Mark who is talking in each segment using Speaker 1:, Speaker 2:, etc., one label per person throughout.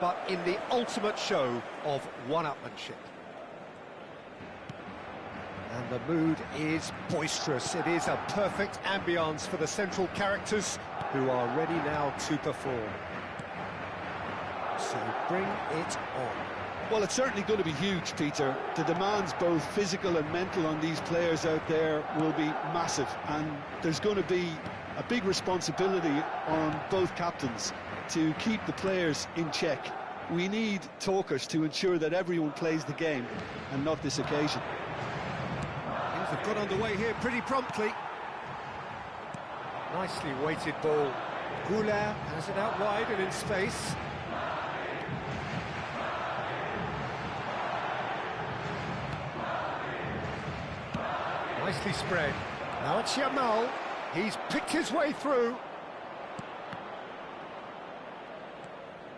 Speaker 1: but in the ultimate show of one-upmanship. And the mood is boisterous. It is a perfect ambience for the central characters who are ready now to perform. So bring it on.
Speaker 2: Well, it's certainly going to be huge, Peter. The demands, both physical and mental, on these players out there will be massive, and there's going to be a big responsibility on both captains to keep the players in check. We need talkers to ensure that everyone plays the game, and not this occasion.
Speaker 1: Things have got underway here pretty promptly. Nicely weighted ball. Goulart has it out wide and in space. Nicely spread. Now it's Yamal. He's picked his way through.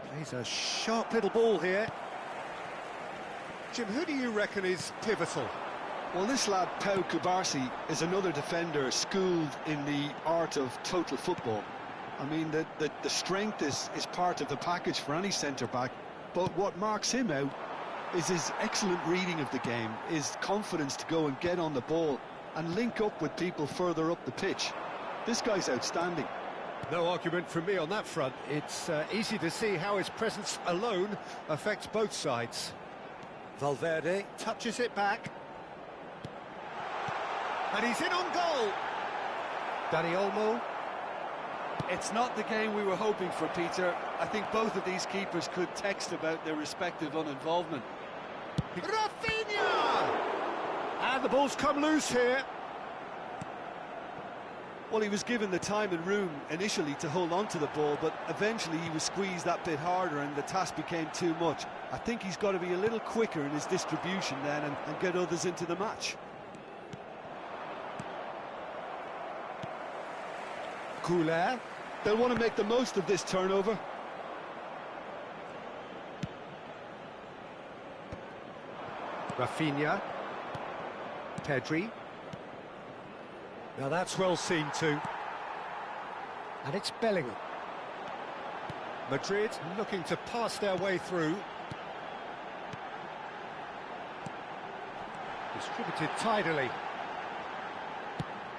Speaker 1: Plays a sharp little ball here. Jim, who do you reckon is pivotal?
Speaker 2: Well, this lad, pes25, is another defender schooled in the art of total football. I mean, the strength is part of the package for any centre-back, but what marks him out is his excellent reading of the game, his confidence to go and get on the ball and link up with people further up the pitch. This guy's outstanding.
Speaker 1: No argument from me on that front. It's easy to see how his presence alone affects both sides. Valverde touches it back. And he's in on goal. Dani Olmo.
Speaker 2: It's not the game we were hoping for, Peter. I think both of these keepers could text about their respective uninvolvement.
Speaker 1: Rafinha! And the ball's come loose here.
Speaker 2: Well, he was given the time and room initially to hold on to the ball, but eventually he was squeezed that bit harder and the task became too much. I think he's got to be a little quicker in his distribution then and get others into the match.
Speaker 1: Goulart.
Speaker 2: They'll want to make the most of this turnover.
Speaker 1: Rafinha. Pedri. Now that's well seen too. And it's Bellingham. Madrid looking to pass their way through. Distributed tidily.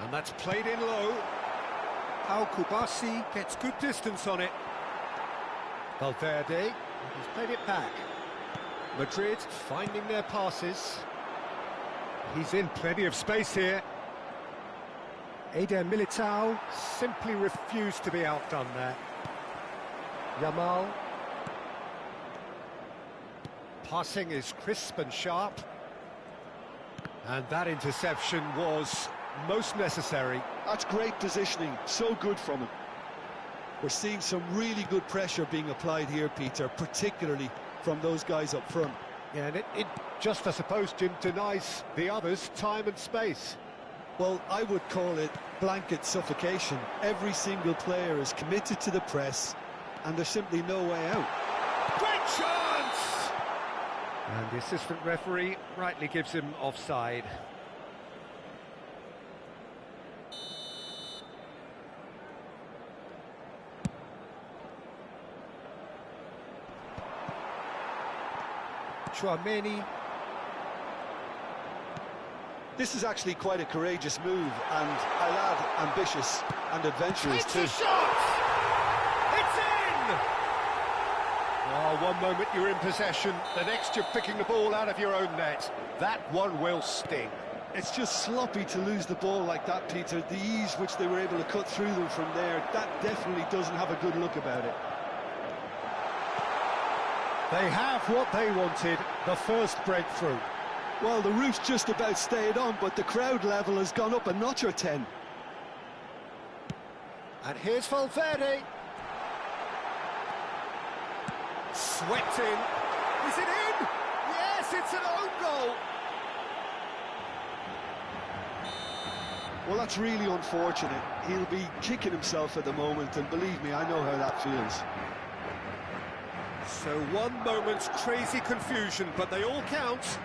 Speaker 1: And that's played in low. How Kubasi gets good distance on it. Valverde has played it back. Madrid finding their passes. He's in plenty of space here. Eder Militao simply refused to be outdone there. Yamal. Passing is crisp and sharp. And that interception was most necessary.
Speaker 2: That's great positioning, so good from him. We're seeing some really good pressure being applied here, Peter, particularly from those guys up front.
Speaker 1: Yeah, and it just, I suppose, Jim, denies the others time and space.
Speaker 2: Well, I would call it blanket suffocation. Every single player is committed to the press, and there's simply no way out.
Speaker 1: Great chance! And the assistant referee rightly gives him offside. Chouameni.
Speaker 2: This is actually quite a courageous move, and a lad ambitious and adventurous too.
Speaker 1: It's a shot! It's in! Oh, one moment you're in possession, the next you're picking the ball out of your own net. That one will sting.
Speaker 2: It's just sloppy to lose the ball like that, Peter. The ease which they were able to cut through them from there, that definitely doesn't have a good look about it.
Speaker 1: They have what they wanted, the first breakthrough.
Speaker 2: Well, the roof's just about stayed on, but the crowd level has gone up a notch or 10.
Speaker 1: And here's Valverde. Swept in. Is it in? Yes, it's an own goal.
Speaker 2: Well, that's really unfortunate. He'll be kicking himself at the moment, and believe me, I know how that feels.
Speaker 1: So one moment's crazy confusion, but they all count.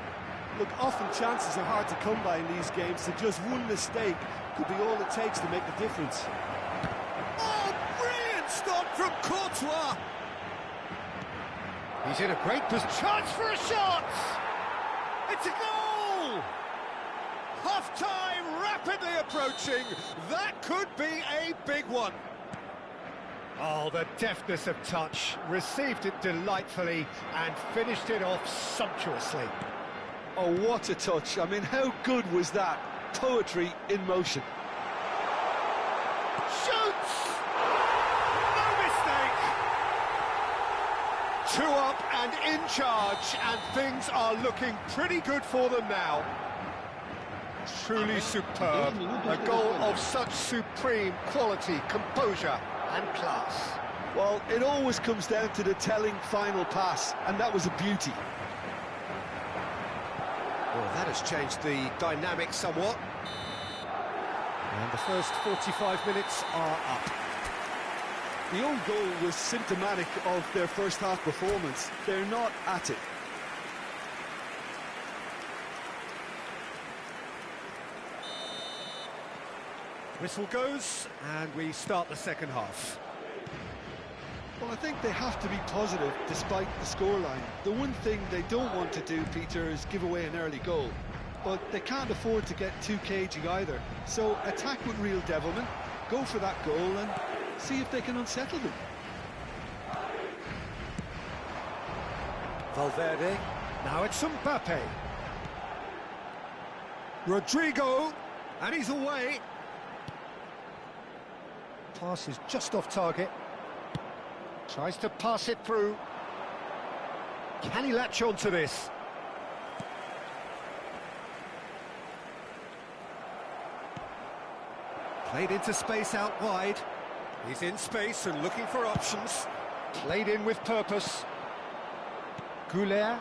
Speaker 2: Look, often chances are hard to come by in these games, so just one mistake could be all it takes to make the difference.
Speaker 1: Oh, brilliant stop from Courtois! He's in a great position. Chance for a shot! It's a goal! Half-time rapidly approaching. That could be a big one. Oh, the deftness of touch. Received it delightfully and finished it off sumptuously.
Speaker 2: Oh, what a touch. I mean, how good was that? Poetry in motion.
Speaker 1: Shoots! No mistake! 2 up and in charge, and things are looking pretty good for them now. Truly superb. A goal of such supreme quality, composure and class.
Speaker 2: Well, it always comes down to the telling final pass, and that was a beauty.
Speaker 1: Well, that has changed the dynamic somewhat. And the first 45 minutes are up.
Speaker 2: The own goal was symptomatic of their first half performance. They're not at it.
Speaker 1: Whistle goes, and we start the second half.
Speaker 2: Well, I think they have to be positive despite the scoreline. The one thing they don't want to do, Peter, is give away an early goal. But they can't afford to get too cagey either. So attack with real devilment, go for that goal and see if they can unsettle them.
Speaker 1: Valverde, now it's Mbappe. Rodrigo, and he's away. Pass is just off target. Tries to pass it through. Can he latch on to this? Played into space out wide. He's in space and looking for options. Played in with purpose. Goulet.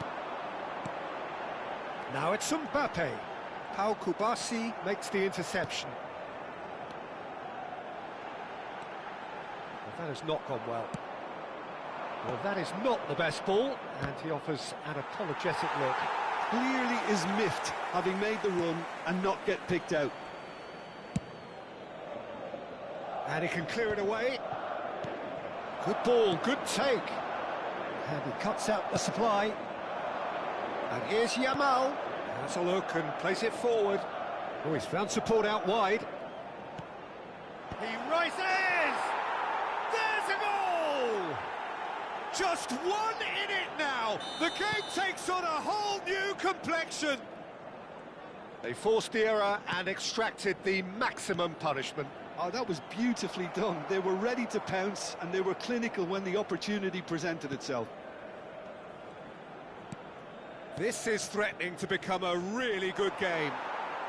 Speaker 1: Now it's Mbappe. Pau Kubasi makes the interception. Well, that has not gone well. Well, that is not the best ball, and he offers an apologetic look.
Speaker 2: Clearly is miffed, having made the run and not get picked out.
Speaker 1: And he can clear it away. Good ball, good take. And he cuts out the supply. And here's Yamal. Has a look and plays it forward. Oh, he's found support out wide. He rises! There's a goal! Just one in it now. The game takes on a whole new complexion. They forced the error and extracted the maximum punishment.
Speaker 2: Oh, that was beautifully done. They were ready to pounce and they were clinical when the opportunity presented itself.
Speaker 1: This is threatening to become a really good game.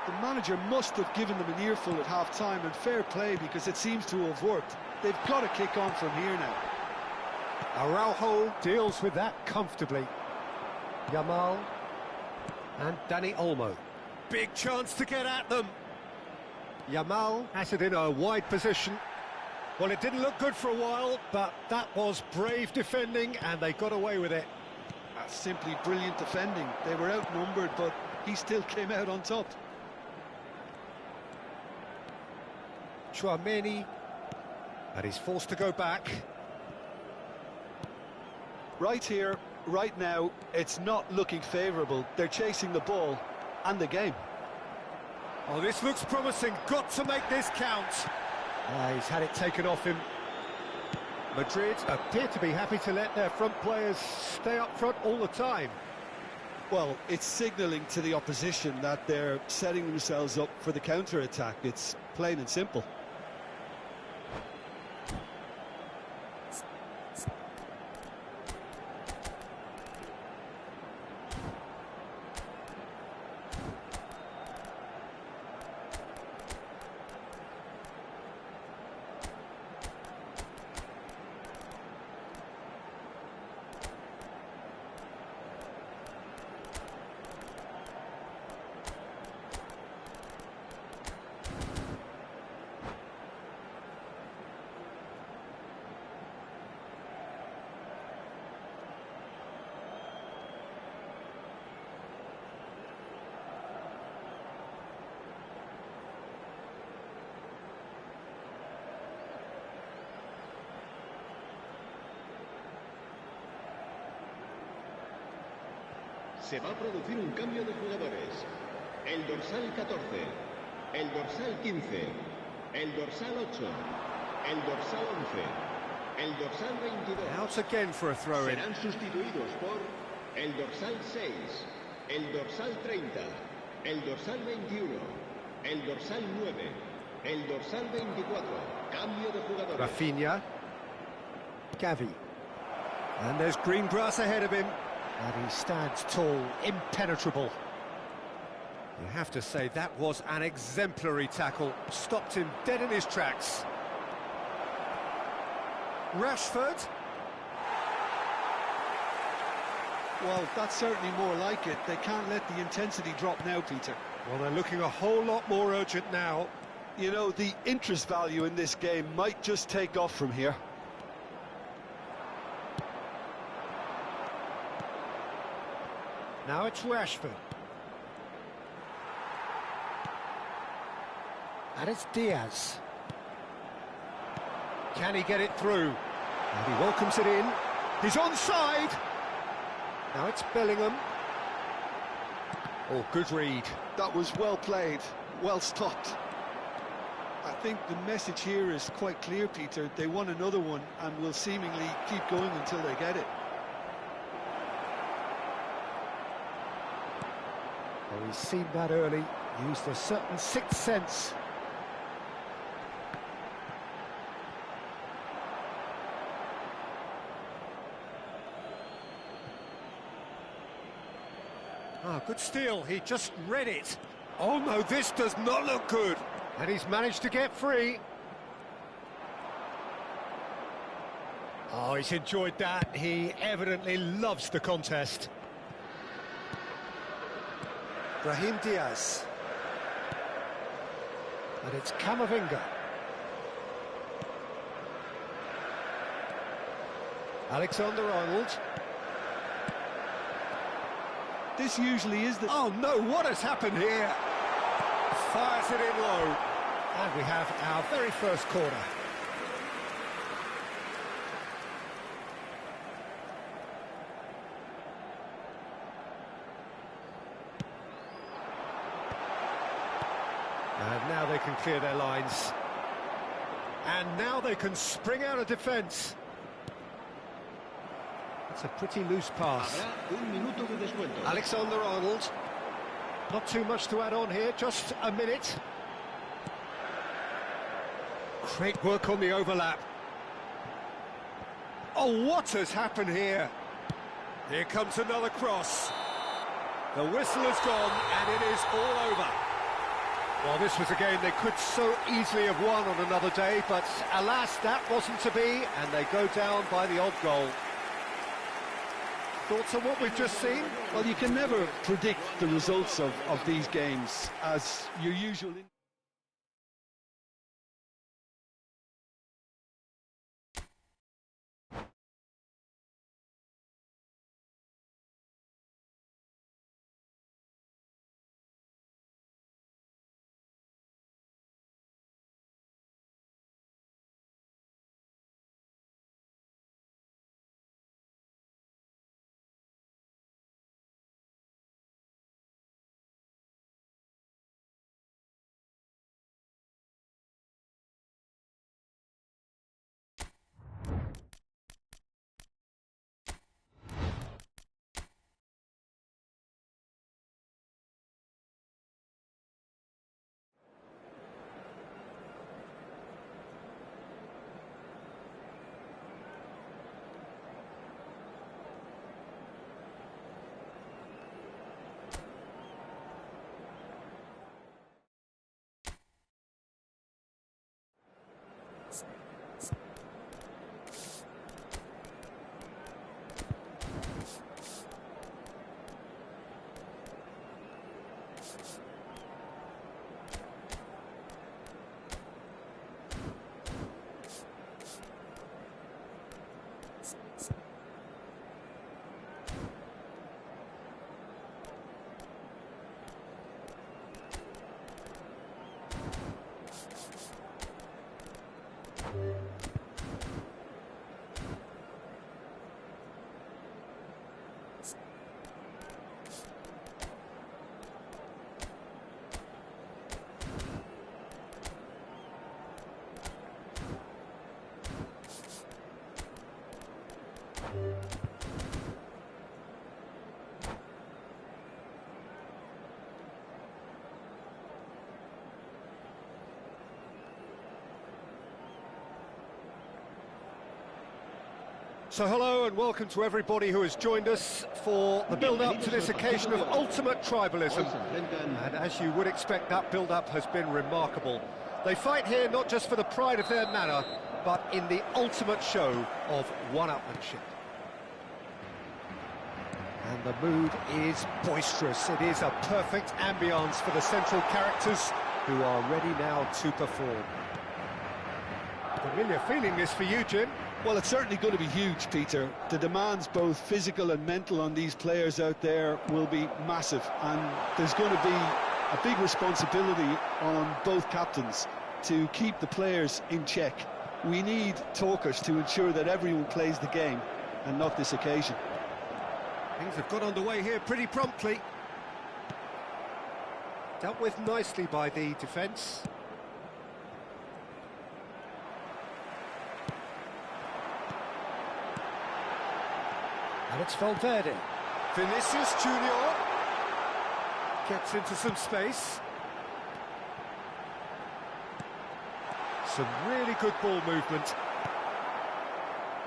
Speaker 2: The manager must have given them an earful at half-time, and fair play because it seems to have worked. They've got to kick on from here now.
Speaker 1: Araujo deals with that comfortably. Yamal and Dani Olmo. Big chance to get at them. Yamal has it in a wide position. Well, it didn't look good for a while, but that was brave defending and they got away with it.
Speaker 2: That's simply brilliant defending. They were outnumbered, but he still came out on top.
Speaker 1: Chouameni, and he's forced to go back.
Speaker 2: Right here, right now, it's not looking favourable. They're chasing the ball and the game.
Speaker 1: Oh, this looks promising. Got to make this count. He's had it taken off him. Madrid appear to be happy to let their front players stay up front all the time.
Speaker 2: Well, it's signalling to the opposition that they're setting themselves up for the counter-attack. It's plain and simple.
Speaker 3: Se va a producir un cambio de jugadores. El dorsal 14, el dorsal 15, el dorsal 8, el dorsal 11, el dorsal 22.
Speaker 1: Out again for a throw-in.
Speaker 3: Serán sustituidos por el dorsal 6, el dorsal 30, el dorsal 21, el dorsal 9, el dorsal 24. Cambio de jugadores.
Speaker 1: Rafinha. Gavi. And there's green grass ahead of him. And he stands tall, impenetrable. You have to say that was an exemplary tackle. Stopped him dead in his tracks. Rashford.
Speaker 2: Well, that's certainly more like it. They can't let the intensity drop now, Peter.
Speaker 1: Well, they're looking a whole lot more urgent now.
Speaker 2: You know, the interest value in this game might just take off from here.
Speaker 1: Now it's Rashford. And it's Diaz. Can he get it through? And he welcomes it in. He's onside. Now it's Bellingham. Oh, good read.
Speaker 2: That was well played, well stopped. I think the message here is quite clear, Peter. They won another one and will seemingly keep going until they get it.
Speaker 1: Well, he's seen that early, used a certain sixth sense. Ah, good steal, he just read it. Oh no, this does not look good. And he's managed to get free. Oh, he's enjoyed that. He evidently loves the contest. Brahim Diaz. And it's Camavinga. Alexander-Arnold.
Speaker 2: This usually is the...
Speaker 1: Oh no, what has happened here? Fires it in low. And we have our very first corner. And now they can clear their lines. And now they can spring out of defence. It's a pretty loose pass. Alexander-Arnold. Not too much to add on here, just a minute. Great work on the overlap. Oh, what has happened here? Here comes another cross. The whistle is gone, and it is all over. Well, this was a game they could so easily have won on another day, but alas, that wasn't to be, and they go down by the odd goal. Thoughts on what we've just seen?
Speaker 2: Well, you can never predict the results of these games, as your usual...
Speaker 1: So hello and welcome to everybody who has joined us for the build-up to this occasion of ultimate tribalism. And as you would expect, that build-up has been remarkable. They fight here not just for the pride of their manor, but in the ultimate show of one-upmanship. And the mood is boisterous. It is a perfect ambience for the central characters who are ready now to perform. Familiar feeling this for you, Jim?
Speaker 2: Well, it's certainly going to be huge, Peter. The demands, both physical and mental, on these players out there will be massive, and there's going to be a big responsibility on both captains to keep the players in check. We need talkers to ensure that everyone plays the game, and not this occasion.
Speaker 1: Things have got underway here pretty promptly. Dealt with nicely by the defence. And it's Valverde. Vinicius Junior gets into some space. Some really good ball movement.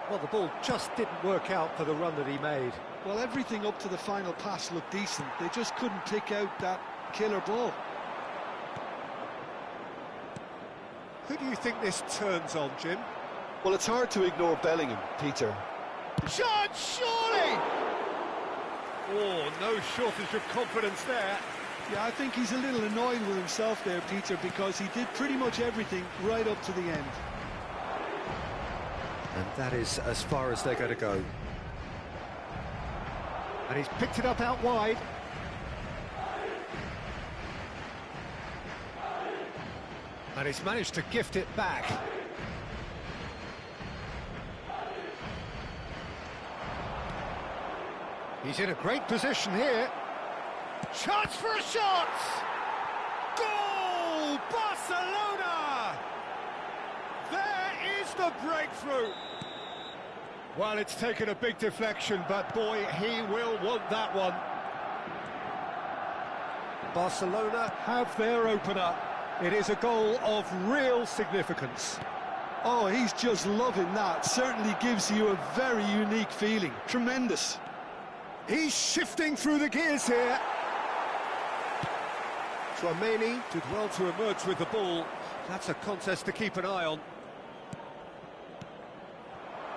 Speaker 1: Well, the ball just didn't work out for the run that he made.
Speaker 2: Well, everything up to the final pass looked decent. They just couldn't pick out that killer ball.
Speaker 1: Who do you think this turns on, Jim?
Speaker 2: Well, it's hard to ignore Bellingham, Peter.
Speaker 1: Shot, surely! Oh, no shortage of confidence there.
Speaker 2: Yeah, I think he's a little annoyed with himself there, Peter, because he did pretty much everything right up to the end.
Speaker 1: And that is as far as they're going to go. And he's picked it up out wide. And he's managed to gift it back. He's in a great position here. Chance for a shot! Goal! Barcelona! There is the breakthrough. Well, it's taken a big deflection, but boy, he will want that one. Barcelona have their opener. It is a goal of real significance.
Speaker 2: Oh, he's just loving that. Certainly gives you a very unique feeling. Tremendous.
Speaker 1: He's shifting through the gears here. Tchouaméni did well to emerge with the ball. That's a contest to keep an eye on.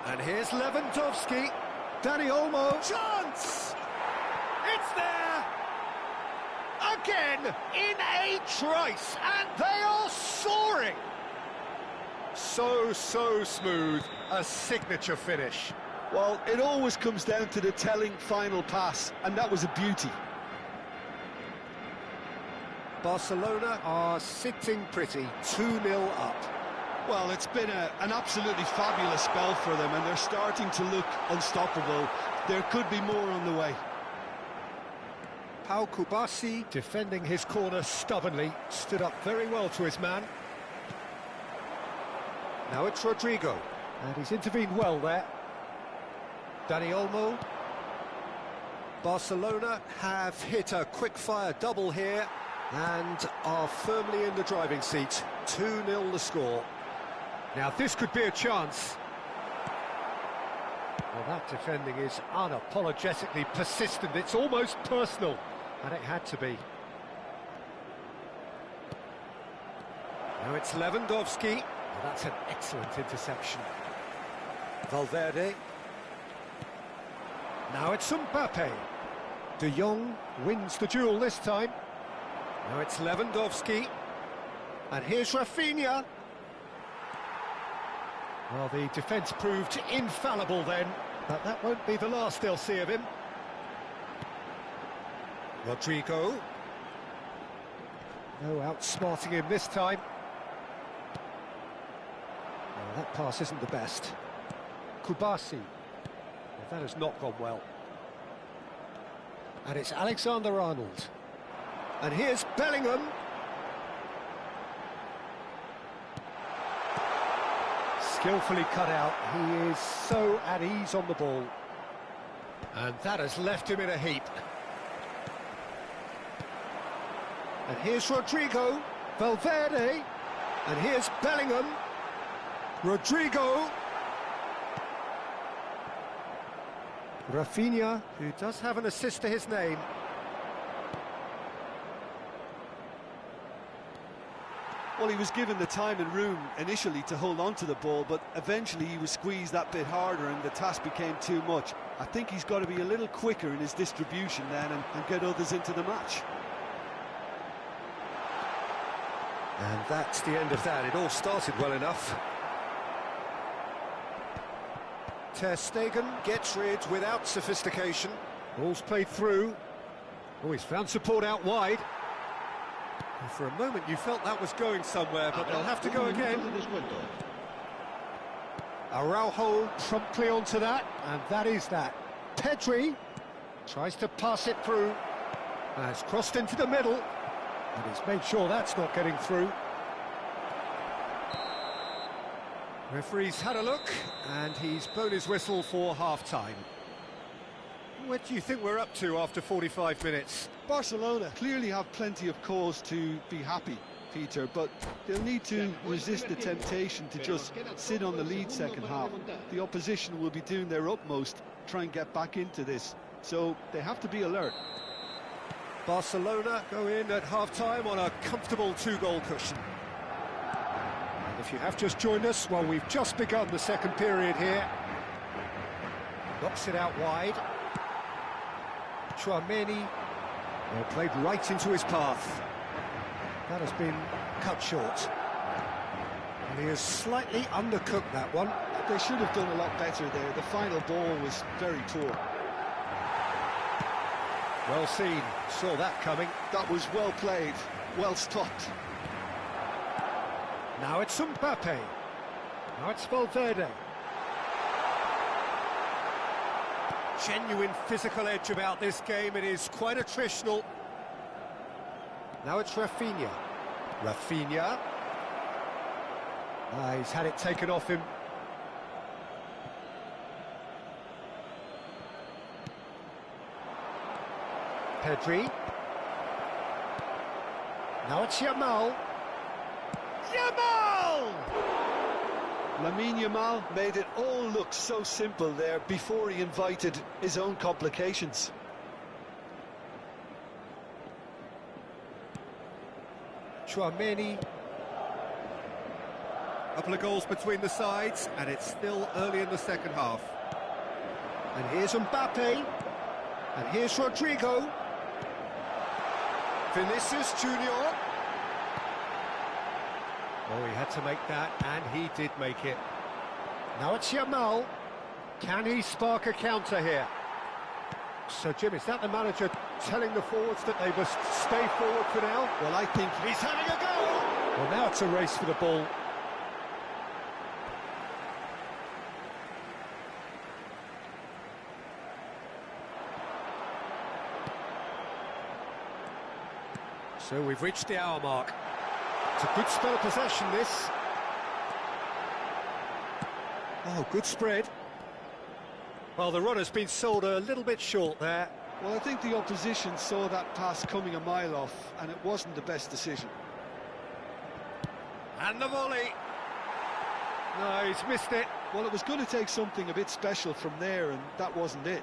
Speaker 1: And here's Lewandowski. Dani Olmo. Chance! It's there! Again, in a trice, and they are soaring! So smooth, a signature finish.
Speaker 2: Well, it always comes down to the telling final pass, and that was a beauty.
Speaker 1: Barcelona are sitting pretty, 2-0 up.
Speaker 2: Well, it's been an absolutely fabulous spell for them, and they're starting to look unstoppable. There could be more on the way.
Speaker 1: Pau Kubasi, defending his corner stubbornly, stood up very well to his man. Now it's Rodrigo, and he's intervened well there. Dani Olmo. Barcelona have hit a quick-fire double here and are firmly in the driving seat. 2-0 the score. Now this could be a chance. Well, that defending is unapologetically persistent. It's almost personal, and it had to be. Now it's Lewandowski. Well, that's an excellent interception. Valverde. Now it's Mbappe. De Jong wins the duel this time. Now it's Lewandowski. And here's Rafinha. Well, the defence proved infallible then, but that won't be the last they'll see of him. Rodrigo. No outsmarting him this time. Well, that pass isn't the best. Kubasi. Well, that has not gone well. And it's Alexander-Arnold. And here's Bellingham. Skillfully cut out. He is so at ease on the ball. And that has left him in a heap. And here's Rodrigo. Valverde. And here's Bellingham. Rodrigo. Rafinha, who does have an assist to his name.
Speaker 2: Well, he was given the time and room initially to hold on to the ball, but eventually he was squeezed that bit harder and the task became too much. I think he's got to be a little quicker in his distribution then and get others into the match.
Speaker 1: And that's the end of that. It all started well enough. Ter Stegen gets rid without sophistication. Ball's played through. Oh, he's found support out wide. And for a moment you felt that was going somewhere, but they'll have to go again. Araujo promptly onto that, and that is that. Pedri tries to pass it through. Has crossed into the middle, and he's made sure that's not getting through. Referee's had a look, and he's blown his whistle for half-time. What do you think we're up to after 45 minutes?
Speaker 2: Barcelona clearly have plenty of cause to be happy, Peter, but they'll need to resist the temptation to just sit on the lead second half. The opposition will be doing their utmost to try and get back into this, so they have to be alert.
Speaker 1: Barcelona go in at half-time on a comfortable two-goal cushion. And if you have just joined us, well, we've just begun the second period here. Knocks it out wide. Tchouaméni, well, played right into his path. That has been cut short. And he has slightly undercooked that one.
Speaker 2: They should have done a lot better there. The final ball was very poor.
Speaker 1: Well seen, saw that coming.
Speaker 2: That was well played, well stopped.
Speaker 1: Now it's Mbappe. Now it's Valverde. Genuine physical edge about this game. It is quite attritional. Now it's Rafinha. Rafinha. He's had it taken off him. Pedri. Now it's Yamal. Yamal!
Speaker 2: Lamine Yamal made it all look so simple there before he invited his own complications.
Speaker 1: Tchouaméni. Couple of goals between the sides, and it's still early in the second half. And here's Mbappe. And here's Rodrigo. Vinicius Junior. Oh, he had to make that, and he did make it. Now it's Yamal. Can he spark a counter here? So, Jim, is that the manager telling the forwards that they must stay forward for now?
Speaker 2: Well, I think
Speaker 1: He's having a go! Well, now it's a race for the ball. So we've reached the hour mark. It's a good spell of possession, this. Oh, good spread. Well, the run has been sold a little bit short there.
Speaker 2: Well, I think the opposition saw that pass coming a mile off, and it wasn't the best decision.
Speaker 1: And the volley. No, he's missed it.
Speaker 2: Well, it was going to take something a bit special from there, and that wasn't it.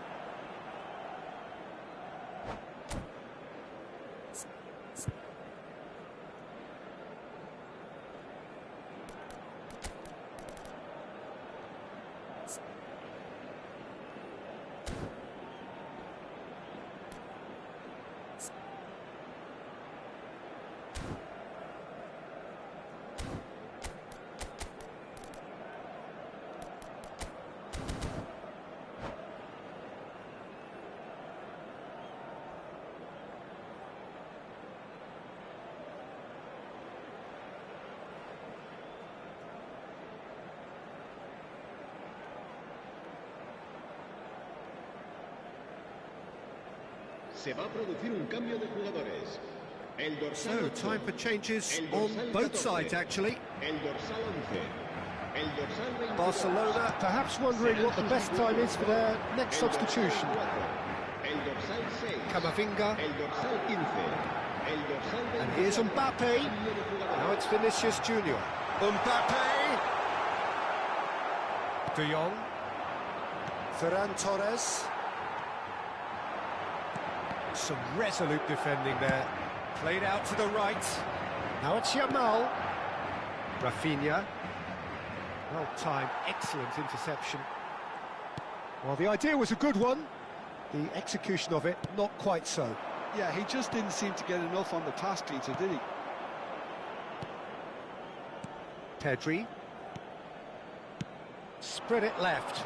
Speaker 3: Se va a producir un cambio de jugadores. El dorsal
Speaker 1: So,
Speaker 3: 8,
Speaker 1: time for changes
Speaker 3: el
Speaker 1: on
Speaker 3: dorsal
Speaker 1: both
Speaker 3: 14,
Speaker 1: sides, actually.
Speaker 3: El dorsal 11. El dorsal 22.
Speaker 1: Barcelona perhaps wondering what the best time is for their next
Speaker 3: El dorsal
Speaker 1: substitution.
Speaker 3: 4, El dorsal 6.
Speaker 1: Camavinga.
Speaker 3: El dorsal 15. El dorsal 20.
Speaker 1: And here's Mbappe. Now it's Vinicius Junior. Mbappe! De Jong. Ferran Torres. Some resolute defending there. Played out to the right. Now it's Yamal. Rafinha. Well timed, excellent interception. Well, the idea was a good one. The execution of it, not quite so.
Speaker 2: Yeah, he just didn't seem to get enough on the pass, Peter, did he?
Speaker 1: Pedri. Spread it left.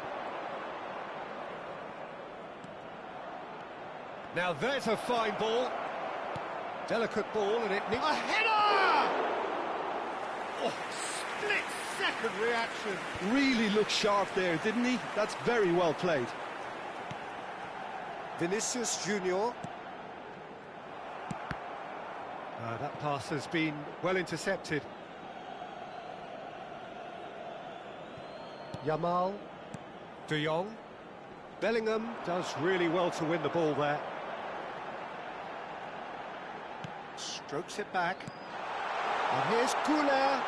Speaker 1: Now there's a fine ball. Delicate ball, and it needs... A header! Oh, split-second reaction.
Speaker 2: Really looked sharp there, didn't he? That's very well played.
Speaker 1: Vinicius Junior. That pass has been well intercepted. Yamal. De Jong. Bellingham does really well to win the ball there. Strokes it back. And here's Goulet.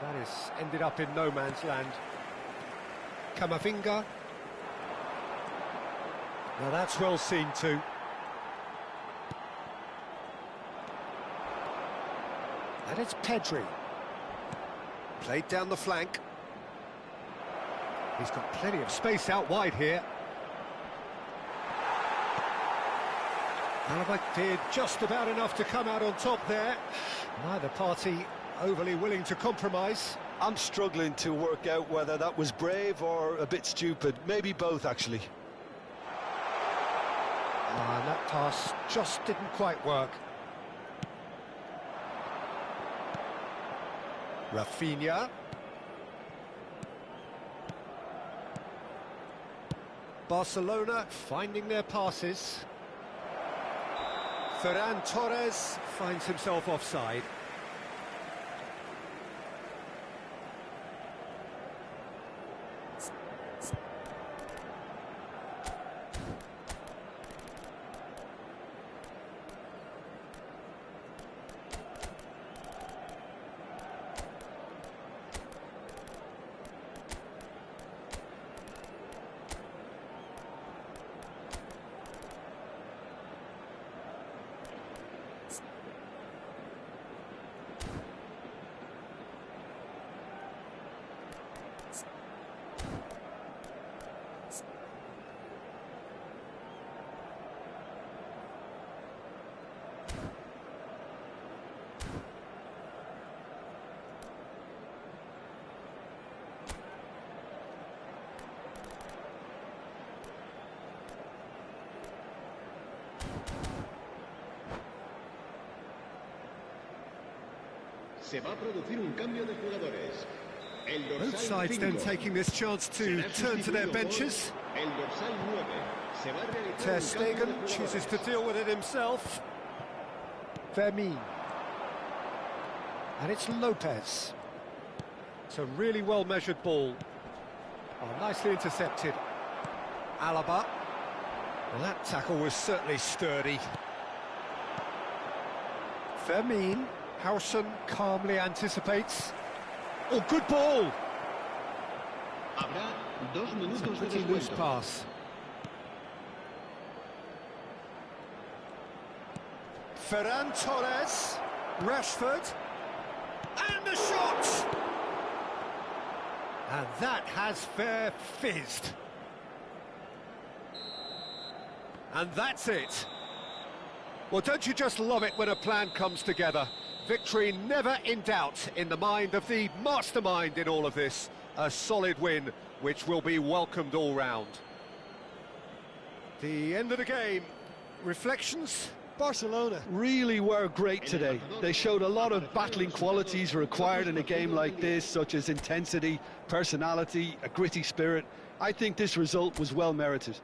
Speaker 1: That is ended up in no man's land. Camavinga. Now that's well seen too. And it's Pedri. Played down the flank. He's got plenty of space out wide here. Alaba did just about enough to come out on top there. Neither party overly willing to compromise.
Speaker 2: I'm struggling to work out whether that was brave or a bit stupid. Maybe both, actually.
Speaker 1: And that pass just didn't quite work. Rafinha. Barcelona finding their passes. Ferran Torres finds himself offside.
Speaker 3: Se va a producir un cambio de jugadores. El
Speaker 1: Both
Speaker 3: dorsal
Speaker 1: sides then
Speaker 3: 5
Speaker 1: taking this chance to
Speaker 3: será
Speaker 1: turn to their
Speaker 3: sustituido
Speaker 1: benches.
Speaker 3: por el dorsal 9. Se va a realizar
Speaker 1: Ter
Speaker 3: un cambio de
Speaker 1: Stegen
Speaker 3: jugadores.
Speaker 1: chooses to deal with it himself. Fermin. And it's Lopez. It's a really well-measured ball. Oh, nicely intercepted. Alaba. Well, that tackle was certainly sturdy. Fermin. Howson calmly anticipates. Oh, good ball!
Speaker 3: Habrá 2 minutos de
Speaker 1: Pretty loose
Speaker 3: descuento.
Speaker 1: pass. Ferran Torres. Rashford. And the shot! And that has fair fizzed. And that's it. Well, don't you just love it when a plan comes together? Victory never in doubt in the mind of the mastermind in all of this. A solid win, which will be welcomed all round. The end of the game. Reflections?
Speaker 2: Barcelona really were great today. They showed a lot of battling qualities required in a game like this, such as intensity, personality, a gritty spirit. I think this result was well merited.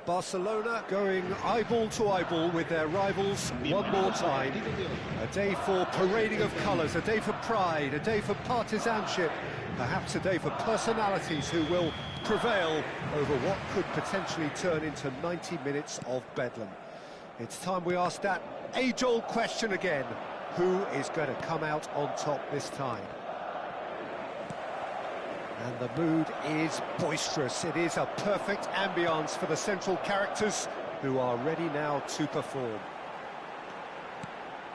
Speaker 1: Barcelona going eyeball to eyeball with their rivals one more time. A day for parading of colours, a day for pride, a day for partisanship, perhaps a day for personalities who will prevail over what could potentially turn into 90 minutes of bedlam. It's time we ask that age-old question again: who is going to come out on top this time? And the mood is boisterous. It is a perfect ambience for the central characters who are ready now to perform.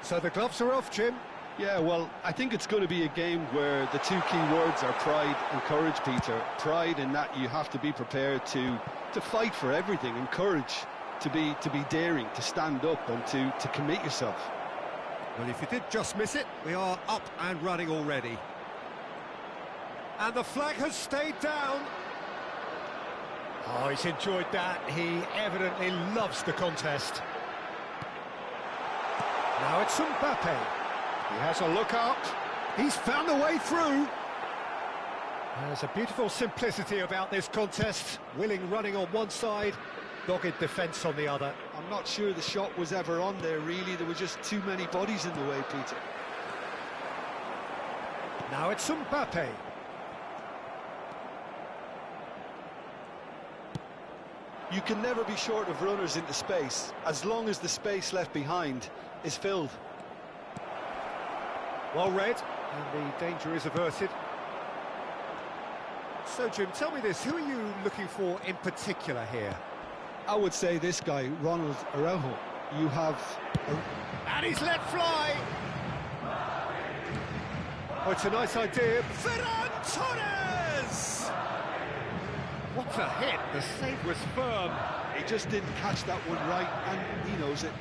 Speaker 1: So the gloves are off, Jim.
Speaker 2: Yeah, well, I think it's going to be a game where the two key words are pride and courage, Peter. Pride in that you have to be prepared to fight for everything, and courage to be daring, to stand up and to commit yourself.
Speaker 1: Well, if you did just miss it, we are up and running already. And the flag has stayed down. Oh, he's enjoyed that. He evidently loves the contest. Now it's Mbappe. He has a look up. He's found a way through. There's a beautiful simplicity about this contest. Willing running on one side, dogged defence on the other.
Speaker 2: I'm not sure the shot was ever on there, really. There were just too many bodies in the way, Peter.
Speaker 1: Now it's Mbappe.
Speaker 2: You can never be short of runners into space, as long as the space left behind is filled.
Speaker 1: Well read, and the danger is averted. So, Jim, tell me this, who are you looking for in particular here?
Speaker 2: I would say this guy, Ronald Araujo. You have...
Speaker 1: And he's let fly! Oh, it's a nice idea. Ferran Torres! What a hit, the save was firm.
Speaker 2: He just didn't catch that one right, and he knows it.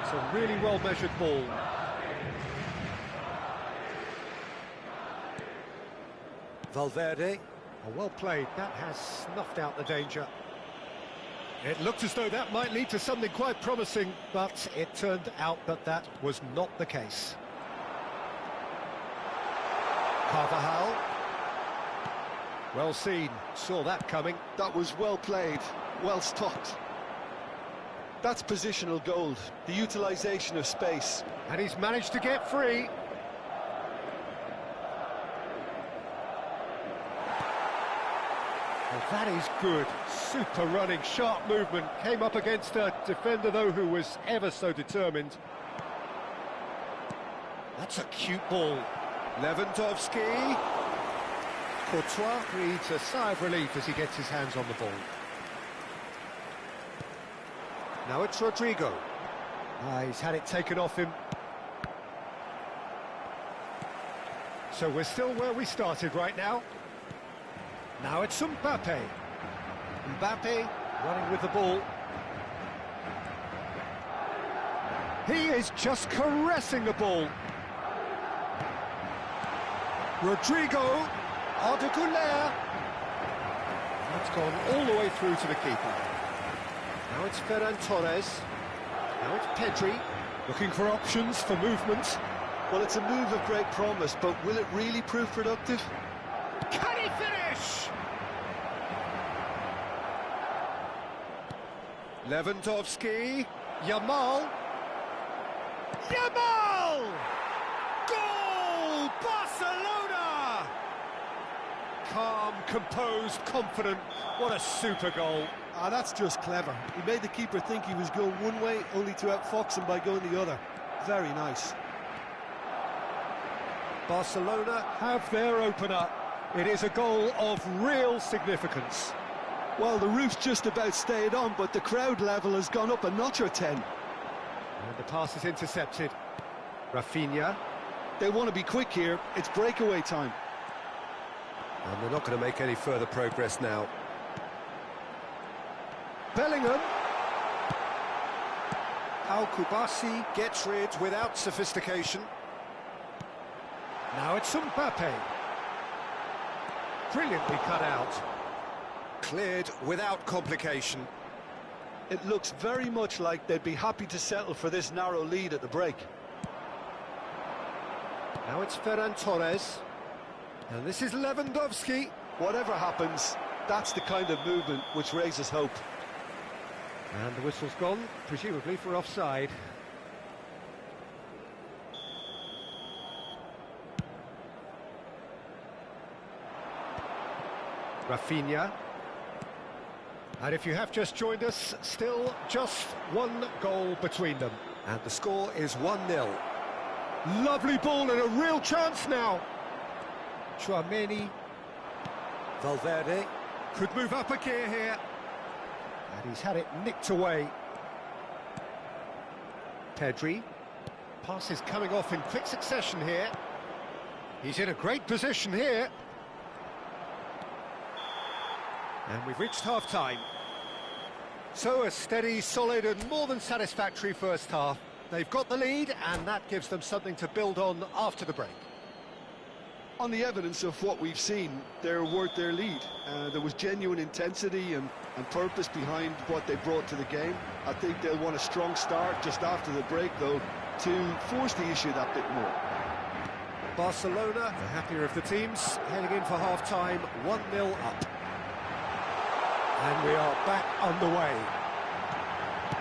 Speaker 1: It's a really well-measured ball. Valverde, well played, that has snuffed out the danger. It looked as though that might lead to something quite promising, but it turned out that that was not the case. Carvajal. Well seen, saw that coming.
Speaker 2: That was well played, well stopped. That's positional gold, the utilisation of space.
Speaker 1: And he's managed to get free. Well, that is good, super running, sharp movement. Came up against a defender, though, who was ever so determined. That's a cute ball. Lewandowski. Courtois breathes a sigh of relief as he gets his hands on the ball. Now it's Rodrigo. He's had it taken off him. So we're still where we started right now. Now it's Mbappe. Mbappe running with the ball. He is just caressing the ball. Rodrigo. Articular. That's gone all the way through to the keeper. Now it's Ferran Torres. Now it's Pedri, looking for options for movement.
Speaker 2: Well, it's a move of great promise, but will it really prove productive?
Speaker 1: Can he finish? Lewandowski. Yamal. Yamal! Goal! Barcelona! calm, composed, confident. What a super goal.
Speaker 2: Ah, that's just clever. He made the keeper think he was going one way, only to outfox him by going the other. Very nice.
Speaker 1: Barcelona have their opener. It is a goal of real significance.
Speaker 2: Well, the roof's just about stayed on, but the crowd level has gone up a notch or 10.
Speaker 1: And the pass is intercepted. Rafinha.
Speaker 2: They want to be quick here. It's breakaway time.
Speaker 1: And they're not going to make any further progress now. Bellingham. Al-Kubasi gets rid without sophistication. Now it's Mbappe. Brilliantly cut out. Cleared without complication.
Speaker 2: It looks very much like they'd be happy to settle for this narrow lead at the break.
Speaker 1: Now it's Ferran Torres. And this is Lewandowski.
Speaker 2: Whatever happens, that's the kind of movement which raises hope.
Speaker 1: And the whistle's gone, presumably for offside. Rafinha. And if you have just joined us, still just one goal between them. And the score is 1-0. Lovely ball and a real chance now. Chouameni. Valverde could move up a gear here. And he's had it nicked away. Pedri. Passes coming off in quick succession here. He's in a great position here. And we've reached half-time. So a steady, solid and more than satisfactory first half. They've got the lead and that gives them something to build on after the break.
Speaker 2: On the evidence of what we've seen, they're worth their lead. There was genuine intensity and purpose behind what they brought to the game. I think they'll want a strong start just after the break, though, to force the issue that bit more.
Speaker 1: Barcelona, the happier of the teams, heading in for half-time, 1-0 up. And we are back underway.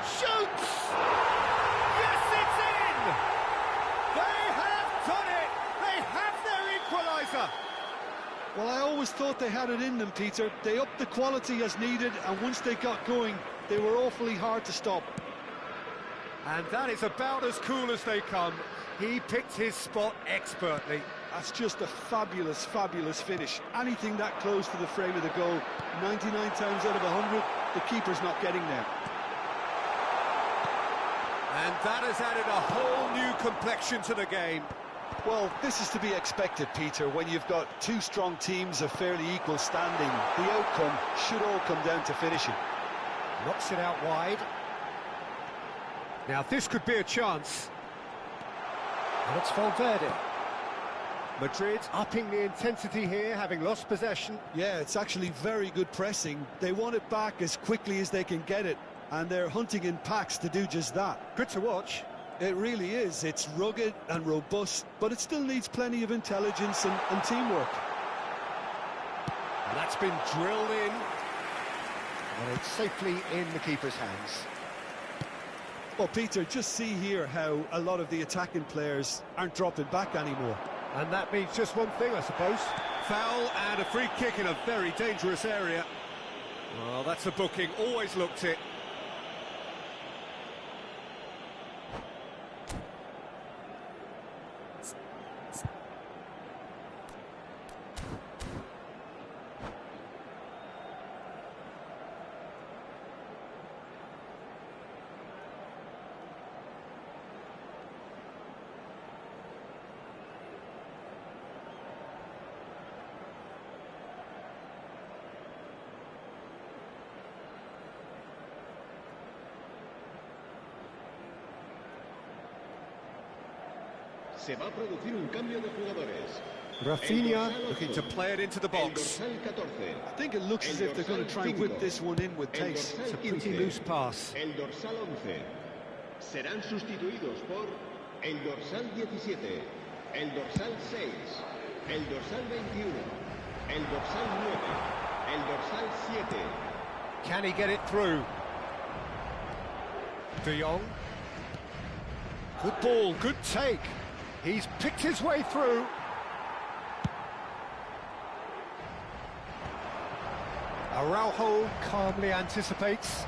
Speaker 1: Shoots! Yes, it's in! They have done it! They have their equaliser!
Speaker 2: Well, I always thought they had it in them, Peter. They upped the quality as needed, and once they got going, they were awfully hard to stop.
Speaker 1: And that is about as cool as they come. He picked his spot expertly.
Speaker 2: That's just a fabulous, fabulous finish. Anything that close to the frame of the goal, 99 times out of 100, the keeper's not getting there.
Speaker 1: And that has added a whole new complexion to the game.
Speaker 2: Well, this is to be expected, Peter, when you've got two strong teams of fairly equal standing. The outcome should all come down to finishing.
Speaker 1: Knocks it out wide. Now this could be a chance. And it's Valverde. Madrid upping the intensity here, having lost possession.
Speaker 2: Yeah, it's actually very good pressing. They want it back as quickly as they can get it, and they're hunting in packs to do just that.
Speaker 1: Good to watch.
Speaker 2: It really is. It's rugged and robust, but it still needs plenty of intelligence and teamwork.
Speaker 1: And that's been drilled in. And it's safely in the keeper's hands.
Speaker 2: Well, Peter, just see here how a lot of the attacking players aren't dropping back anymore.
Speaker 1: And that means just one thing, I suppose. Foul and a free kick in a very dangerous area. Well, that's a booking. Always looked it.
Speaker 3: Se va a producir un cambio de jugadores.
Speaker 1: Rafinha looking to play it into the box.
Speaker 2: I think it looks as if they're going to try and whip this one in with taste.
Speaker 1: It's a pretty loose pass.
Speaker 3: El dorsal 11. Serán sustituidos por el dorsal 17, el dorsal 6, el dorsal 21, el dorsal 9, el dorsal 7.
Speaker 1: Can he get it through? De Jong. Good ball, good take. He's picked his way through. Araujo calmly anticipates.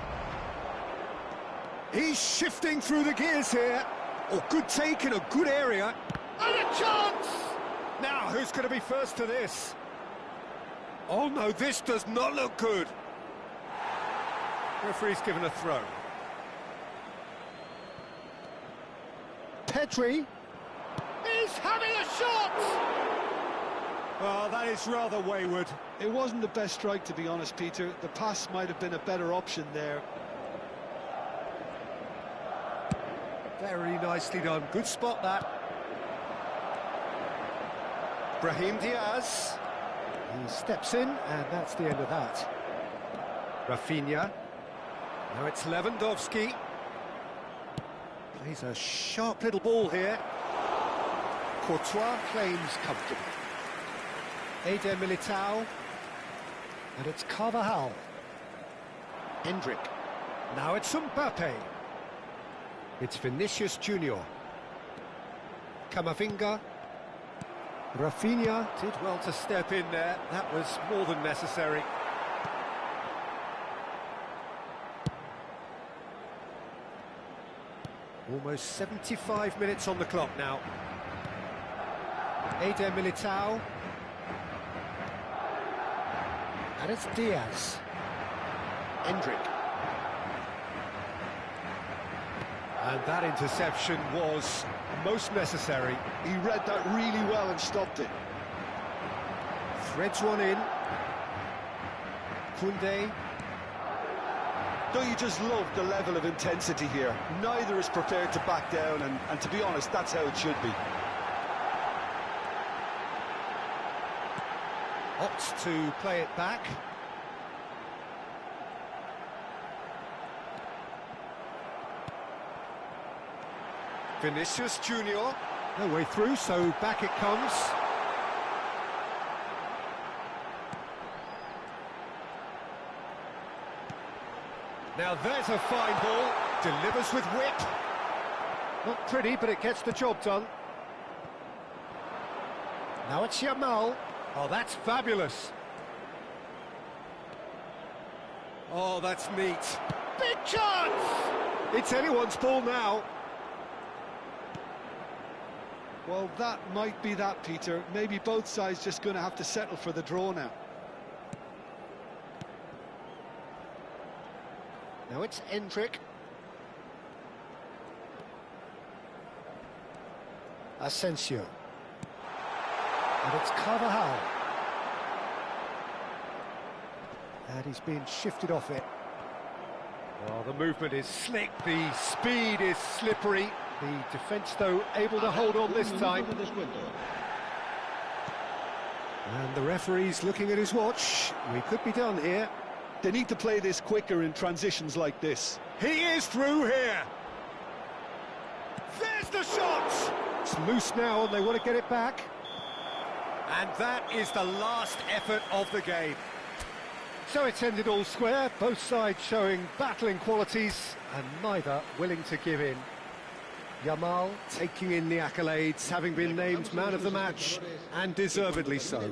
Speaker 1: He's shifting through the gears here. Oh, good take in a good area. And a chance! Now, who's going to be first to this? Oh no, this does not look good. Referee's given a throw. Pedri. He's having a shot! Oh, that is rather wayward.
Speaker 2: It wasn't the best strike, to be honest, Peter. The pass might have been a better option there.
Speaker 1: Very nicely done. Good spot, that. Brahim Diaz. He steps in, and that's the end of that. Rafinha. Now it's Lewandowski. Plays a sharp little ball here. Courtois claims comfortably. Eder Militao. And it's Carvajal. Endrick. Now it's Mbappe. It's Vinicius Junior. Camavinga. Rafinha did well to step in there. That was more than necessary. Almost 75 minutes on the clock now. Eder Militao. And it's Diaz. Endrick. And that interception was most necessary.
Speaker 2: He read that really well and stopped it.
Speaker 1: Threads one in. Koundé.
Speaker 2: Don't you just love the level of intensity here? Neither is prepared to back down, and to be honest, that's how it should be.
Speaker 1: Opts to play it back. Vinicius Junior. No way through, so back it comes. Now there's a fine ball. Delivers with whip. Not pretty, but it gets the job done. Now it's Yamal. Oh, that's fabulous. Oh, that's neat. Big chance! It's anyone's ball now.
Speaker 2: Well, that might be that, Peter. Maybe both sides just going to have to settle for the draw now.
Speaker 1: Now it's Endrick. Asensio. And it's Carvajal. And he's being shifted off it. Well, the movement is slick, the speed is slippery. The defence, though, able to hold on this time. And the referee's looking at his watch. We could be done here.
Speaker 2: They need to play this quicker in transitions like this.
Speaker 1: He is through here. There's the shot. It's loose now and they want to get it back. And that is the last effort of the game. So it's ended all square, both sides showing battling qualities and neither willing to give in. Yamal taking in the accolades, having been named man of the match, and deservedly so.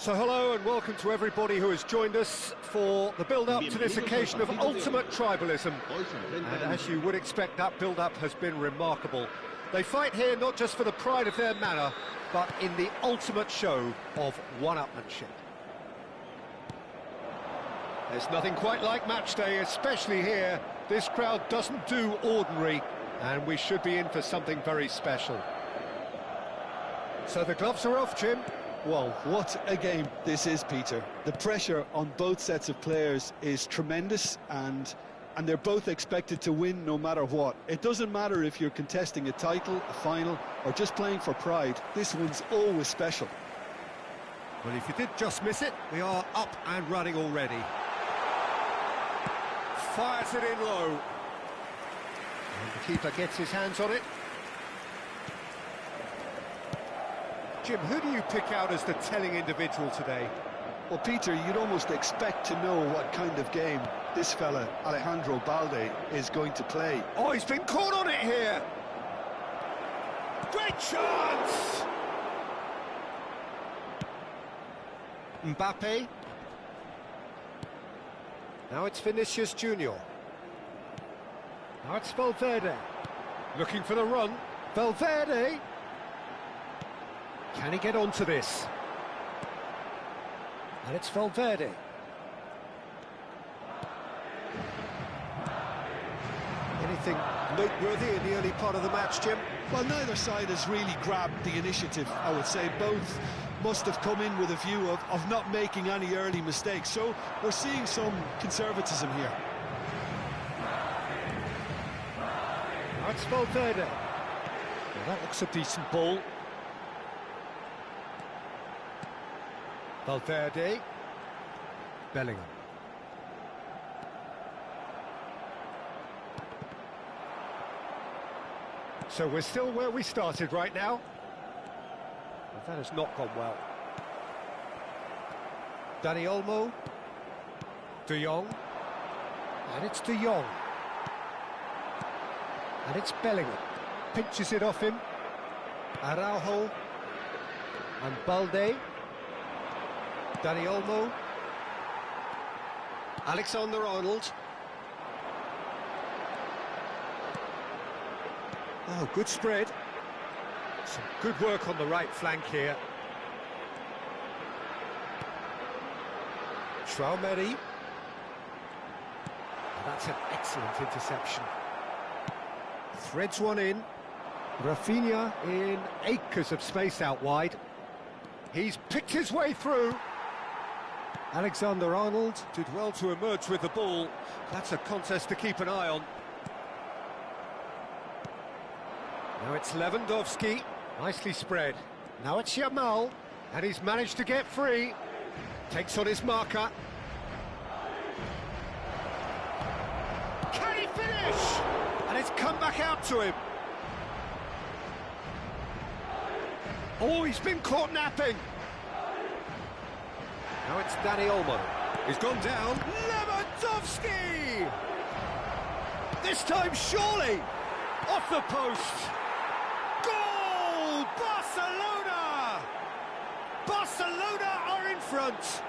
Speaker 1: So hello and welcome to everybody who has joined us for the build-up to this occasion of ultimate tribalism. And as you would expect, that build-up has been remarkable. They fight here not just for the pride of their manor, but in the ultimate show of one-upmanship. There's nothing quite like match day, especially here. This crowd doesn't do ordinary, and we should be in for something very special. So the gloves are off, Jim.
Speaker 2: Well, what a game this is, Peter. The pressure on both sets of players is tremendous, and they're both expected to win no matter what. It doesn't matter if you're contesting a title, a final, or just playing for pride. This one's always special.
Speaker 1: Well, if you did just miss it, we are up and running already. Fires it in low. And the keeper gets his hands on it. Jim, who do you pick out as the telling individual today?
Speaker 2: Well, Peter, you'd almost expect to know what kind of game this fella, Alejandro Balde, is going to play.
Speaker 1: Oh, he's been caught on it here! Great chance! Mbappe. Now it's Vinicius Junior. Now it's Valverde. Looking for the run. Valverde! Can he get onto this? And it's Valverde. Anything noteworthy in the early part of the match, Jim?
Speaker 2: Well, neither side has really grabbed the initiative, I would say. Both must have come in with a view of not making any early mistakes. So we're seeing some conservatism here.
Speaker 1: Now it's Valverde. Well, that looks a decent ball. Valverde. Bellingham. So we're still where we started right now. Well, that has not gone well. Dani Olmo. De Jong. And it's De Jong. And it's Bellingham. Pinches it off him. Araujo. And Balde. Dani Olmo. Alexander-Arnold. Oh, good spread. Some good work on the right flank here. Traumeri. That's an excellent interception. Threads one in. Rafinha in acres of space out wide. He's picked his way through. Alexander-Arnold did well to emerge with the ball. That's a contest to keep an eye on. Now it's Lewandowski, nicely spread. Now it's Yamal, and he's managed to get free. Takes on his marker. Can he finish? And it's come back out to him. Oh, he's been caught napping. Now it's Dani Olmo. He's gone down. Lewandowski! This time, surely! Off the post! Goal! Barcelona! Barcelona are in front!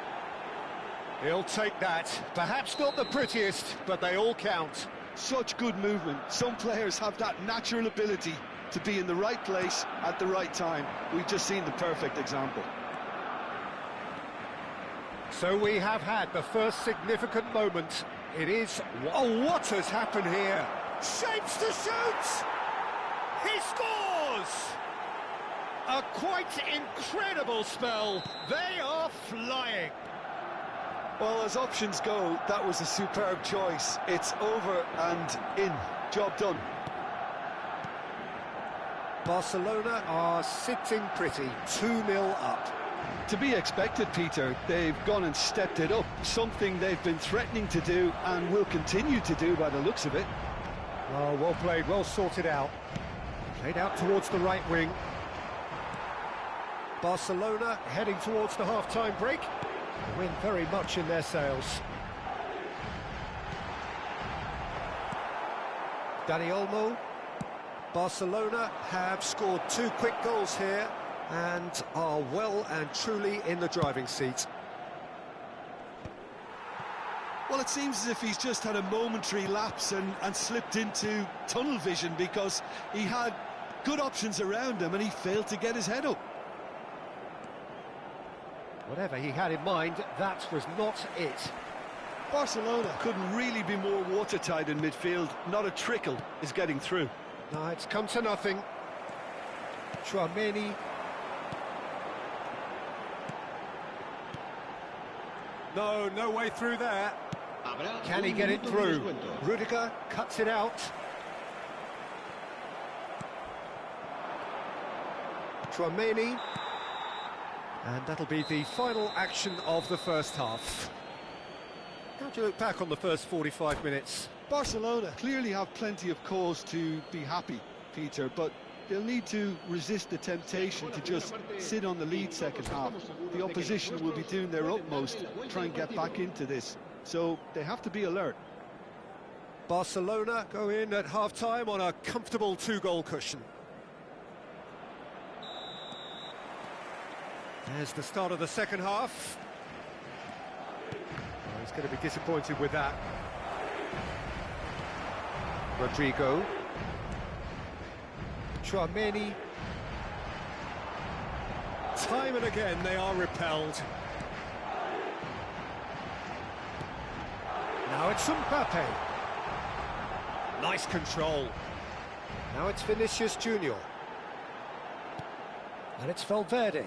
Speaker 1: He'll take that. Perhaps not the prettiest, but they all count.
Speaker 2: Such good movement. Some players have that natural ability to be in the right place at the right time. We've just seen the perfect example.
Speaker 1: So we have had the first significant moment. It is... Oh, what has happened here? Shapes to shoot! He scores! A quite incredible spell. They are flying.
Speaker 2: Well, as options go, that was a superb choice. It's over and in. Job done.
Speaker 1: Barcelona are sitting pretty, 2-0 up.
Speaker 2: To be expected, Peter. They've gone and stepped it up, something they've been threatening to do and will continue to do by the looks of it.
Speaker 1: Oh, well played, well sorted out. Played out towards the right wing. Barcelona heading towards the half-time break. The wind very much in their sails. Dani Olmo. Barcelona have scored 2 quick goals here, and are well and truly in the driving seat.
Speaker 2: Well, it seems as if he's just had a momentary lapse and slipped into tunnel vision, because he had good options around him and he failed to get his head up.
Speaker 1: Whatever he had in mind, that was not it.
Speaker 2: Barcelona couldn't really be more watertight in midfield. Not a trickle is getting through.
Speaker 1: No, it's come to nothing. Chouameni. No way through there. Can he get it through? Rudiger cuts it out. Chouameni. And that'll be the final action of the first half. How do you look back on the first 45 minutes?
Speaker 2: Barcelona clearly have plenty of cause to be happy, Peter, but they'll need to resist the temptation to just sit on the lead second half. The opposition will be doing their utmost to try and get back into this, so they have to be alert.
Speaker 1: Barcelona go in at half-time on a comfortable 2-goal cushion. There's the start of the second half. Oh, he's going to be disappointed with that. Rodrigo. Chouameni. Time and again they are repelled. Now it's Mbappe. Nice control. Now it's Vinicius Junior. And it's Valverde.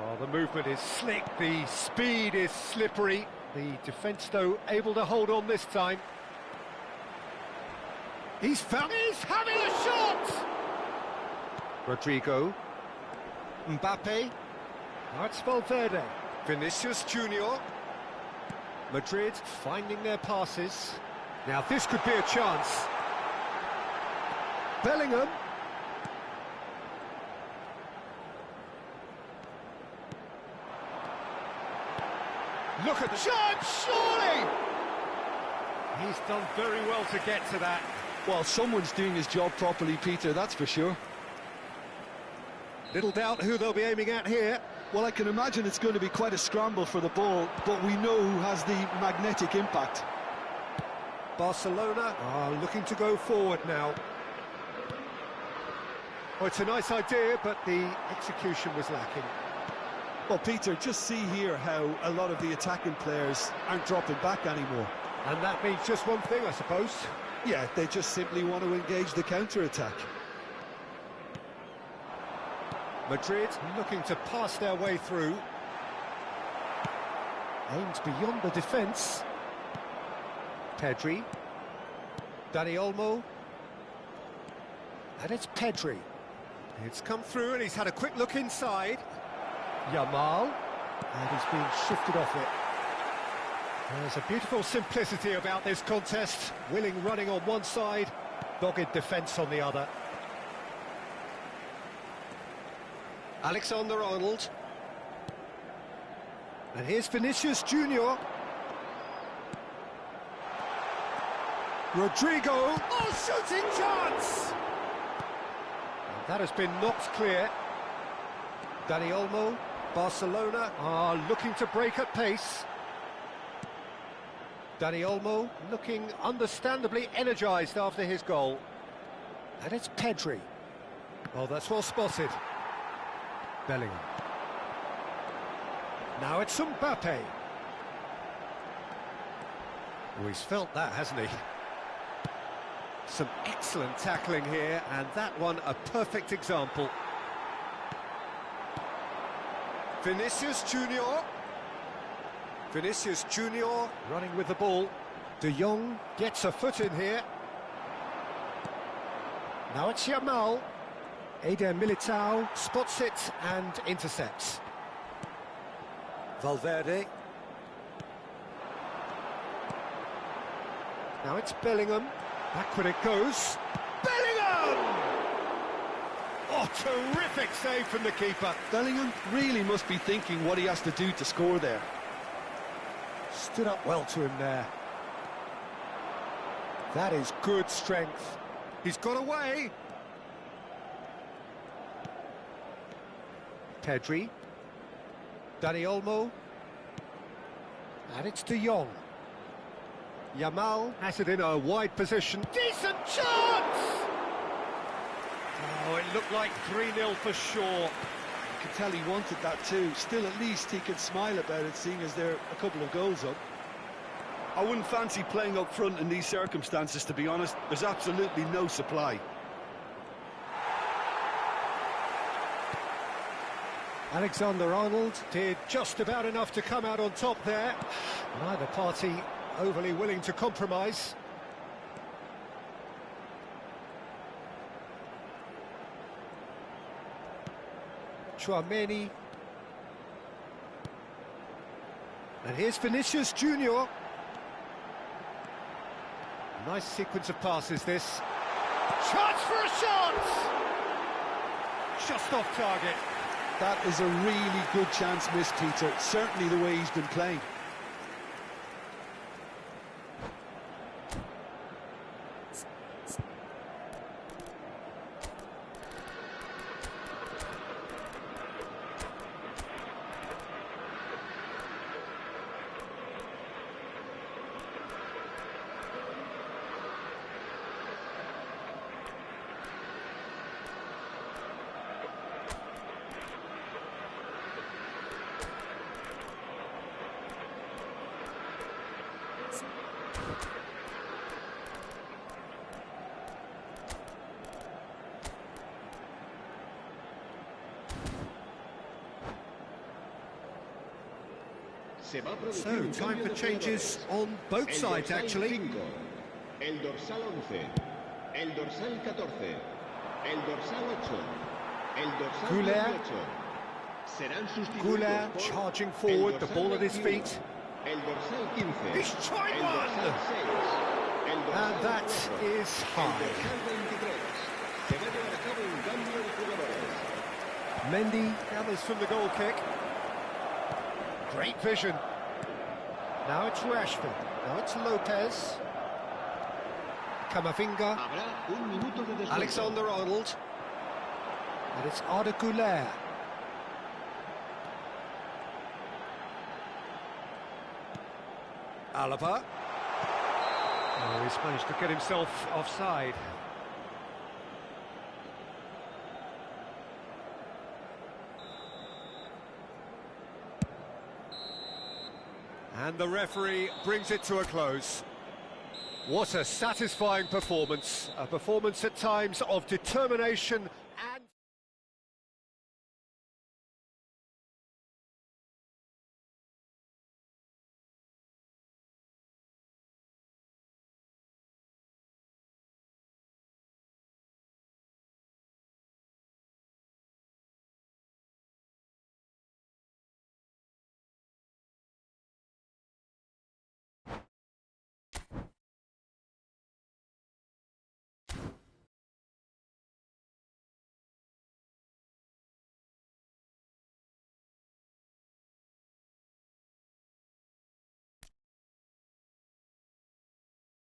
Speaker 1: Oh, the movement is slick, the speed is slippery. The defence, though, able to hold on this time. He's having a shot! Rodrigo. Mbappe. Now it's Valverde. Vinicius Junior. Madrid finding their passes. Now this could be a chance. Bellingham. Look at the chance, surely! He's done very well to get to that.
Speaker 2: Well, someone's doing his job properly, Peter, that's for sure.
Speaker 1: Little doubt who they'll be aiming at here.
Speaker 2: Well, I can imagine it's going to be quite a scramble for the ball, but we know who has the magnetic impact.
Speaker 1: Barcelona are looking to go forward now. Well, it's a nice idea, but the execution was lacking.
Speaker 2: Well, Peter, just see here how a lot of the attacking players aren't dropping back anymore.
Speaker 1: And that means just one thing, I suppose.
Speaker 2: Yeah, they just simply want to engage the counter-attack.
Speaker 1: Madrid looking to pass their way through. Aims beyond the defence. Pedri. Dani Olmo. And it's Pedri. It's come through and he's had a quick look inside. Yamal. And he's been shifted off it. There's a beautiful simplicity about this contest. Willing running on one side, dogged defence on the other. Alexander-Arnold. And here's Vinicius Junior. Rodrigo. Oh, shooting chance! And that has been knocked clear. Dani Olmo. Barcelona are looking to break at pace. Dani Olmo looking understandably energised after his goal. And it's Pedri. Oh, that's well spotted. Bellingham. Now it's Mbappe. Oh, he's felt that, hasn't he? Some excellent tackling here, and that one a perfect example. Vinicius Junior. Vinicius Junior running with the ball. De Jong gets a foot in here. Now it's Yamal. Eder Militao spots it and intercepts. Valverde. Now it's Bellingham. Backward it goes. Bellingham! Oh, terrific save from the keeper.
Speaker 2: Bellingham really must be thinking what he has to do to score there.
Speaker 1: Stood up well to him there. That is good strength. He's got away. Pedri. Dani Olmo. And it's De Jong. Yamal has it in a wide position. Decent chance! Oh, it looked like 3-0 for sure.
Speaker 2: You can tell he wanted that too. Still, at least he can smile about it, seeing as there are a couple of goals up.
Speaker 4: I wouldn't fancy playing up front in these circumstances, to be honest. There's absolutely no supply.
Speaker 1: Alexander-Arnold did just about enough to come out on top there. Neither party overly willing to compromise. Chouameni. And here's Vinicius Junior. Nice sequence of passes, this. Chance for a shot! Just off target.
Speaker 2: That is a really good chance missed, Peter. Certainly the way he's been playing.
Speaker 1: So, time for changes on both sides, actually.
Speaker 3: El dorsal 11, el dorsal 14, el dorsal 8, el dorsal
Speaker 1: Goulet.
Speaker 3: 18. Serán sustituidos
Speaker 1: Goulet
Speaker 3: por
Speaker 1: charging forward,
Speaker 3: el
Speaker 1: the
Speaker 3: dorsal
Speaker 1: ball at his
Speaker 3: 21,
Speaker 1: feet.
Speaker 3: El dorsal 15.
Speaker 1: He's tried
Speaker 3: el
Speaker 1: one!
Speaker 3: dorsal 6, el dorsal
Speaker 1: And that
Speaker 3: 4,
Speaker 1: is
Speaker 3: el
Speaker 1: high.
Speaker 3: dorsal 23. Se va a llevar a cabo un cambio de jugadores.
Speaker 1: Mendy gathers from the goal kick. Great vision. Now it's Rashford. Now it's Lopez. Camavinga.
Speaker 3: Habrá un minuto de descuento.
Speaker 1: Alexander-Arnold. And it's Arda Güler. Alaba. Oh, he's managed to get himself offside. And the referee brings it to a close. What a satisfying performance. A performance at times of determination